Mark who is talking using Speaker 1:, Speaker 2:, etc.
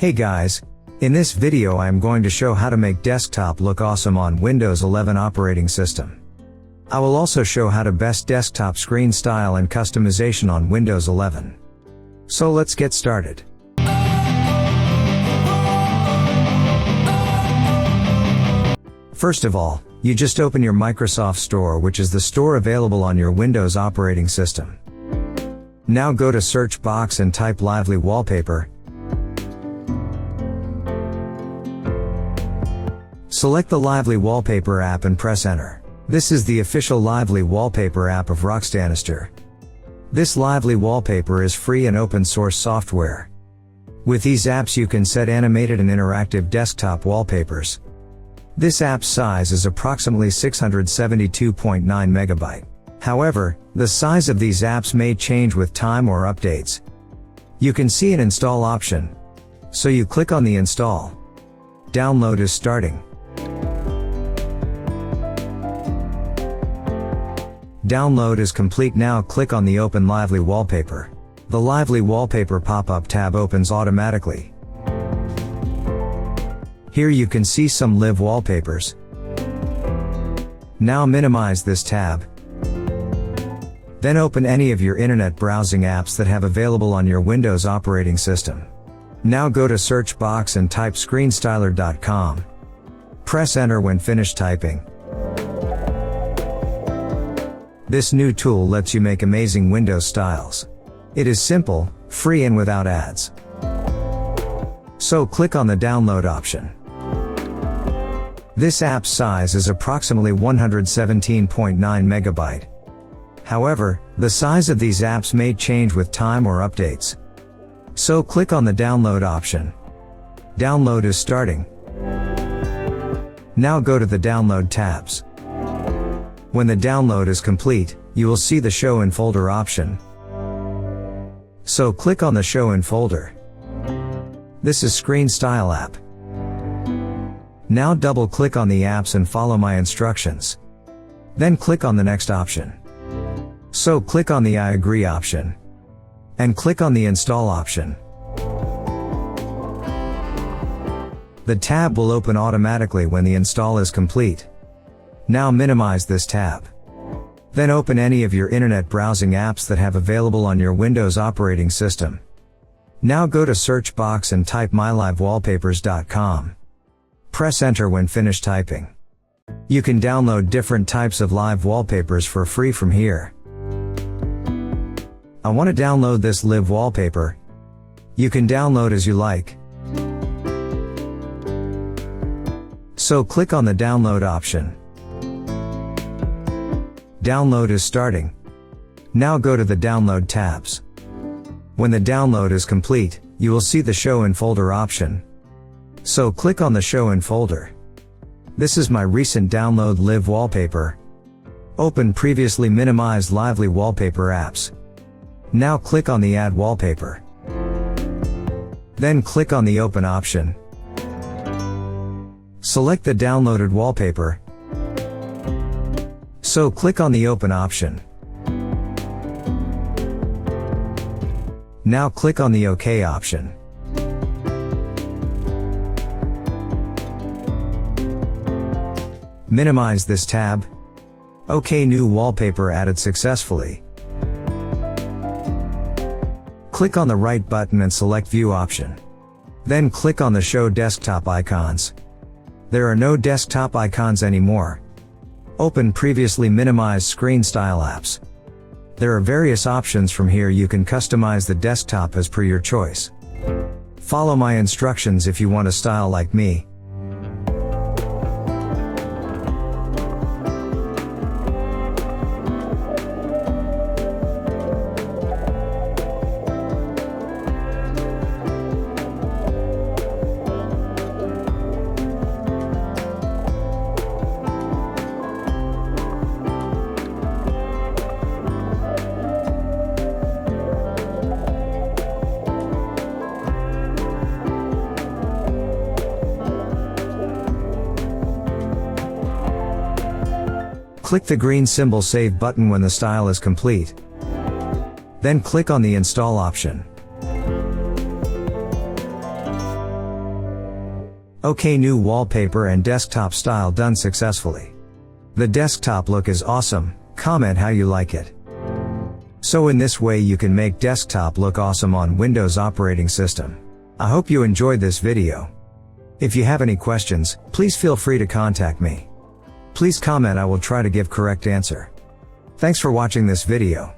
Speaker 1: Hey guys, in this video I am going to show how to make desktop look awesome on Windows 11 operating system. I will also show how to best desktop screen style and customization on Windows 11. So let's get started. First of all, you just open your Microsoft Store, which is the store available on your Windows operating system. Now go to search box and type Lively Wallpaper. Select the Lively Wallpaper app and press enter. This is the official Lively Wallpaper app of Rockstanister. This Lively Wallpaper is free and open source software. With these apps you can set animated and interactive desktop wallpapers. This app's size is approximately 672.9 MB. However, the size of these apps may change with time or updates. You can see an install option. So you click on the install. Download is starting. Download is complete. Now click on the Open Lively Wallpaper. The Lively Wallpaper pop-up tab opens automatically. Here you can see some live wallpapers. Now minimize this tab. Then open any of your internet browsing apps that have available on your Windows operating system. Now go to search box and type screenstyler.com. Press enter when finished typing. This new tool lets you make amazing Windows styles. It is simple, free and without ads. So click on the download option. This app's size is approximately 117.9 MB. However, the size of these apps may change with time or updates. So click on the download option. Download is starting. Now go to the download tabs. When the download is complete, you will see the show in folder option. So click on the show in folder. This is Screenstyle app. Now double click on the apps and follow my instructions. Then click on the next option. So click on the I agree option. And click on the install option. The tab will open automatically when the install is complete. Now minimize this tab. Then open any of your internet browsing apps that have available on your Windows operating system. Now go to search box and type mylivewallpapers.com. Press enter when finished typing. You can download different types of live wallpapers for free from here. I want to download this live wallpaper. You can download as you like. So click on the download option. Download is starting. Now go to the download tabs. When the download is complete, you will see the show in folder option. So click on the show in folder. This is my recent download live wallpaper. Open previously minimized Lively Wallpaper apps. Now click on the add wallpaper. Then click on the open option. Select the downloaded wallpaper. So click on the open option. Now click on the OK option. Minimize this tab. OK, new wallpaper added successfully. Click on the right button and select View option. Then click on the Show Desktop Icons. There are no desktop icons anymore. Open previously minimized screen style apps. There are various options from here. You can customize the desktop as per your choice. Follow my instructions if you want a style like me. Click the green symbol Save button when the style is complete. Then click on the Install option. Okay, new wallpaper and desktop style done successfully. The desktop look is awesome, comment how you like it. So in this way you can make desktop look awesome on Windows operating system. I hope you enjoyed this video. If you have any questions, please feel free to contact me. Please comment, I will try to give correct answer. Thanks for watching this video.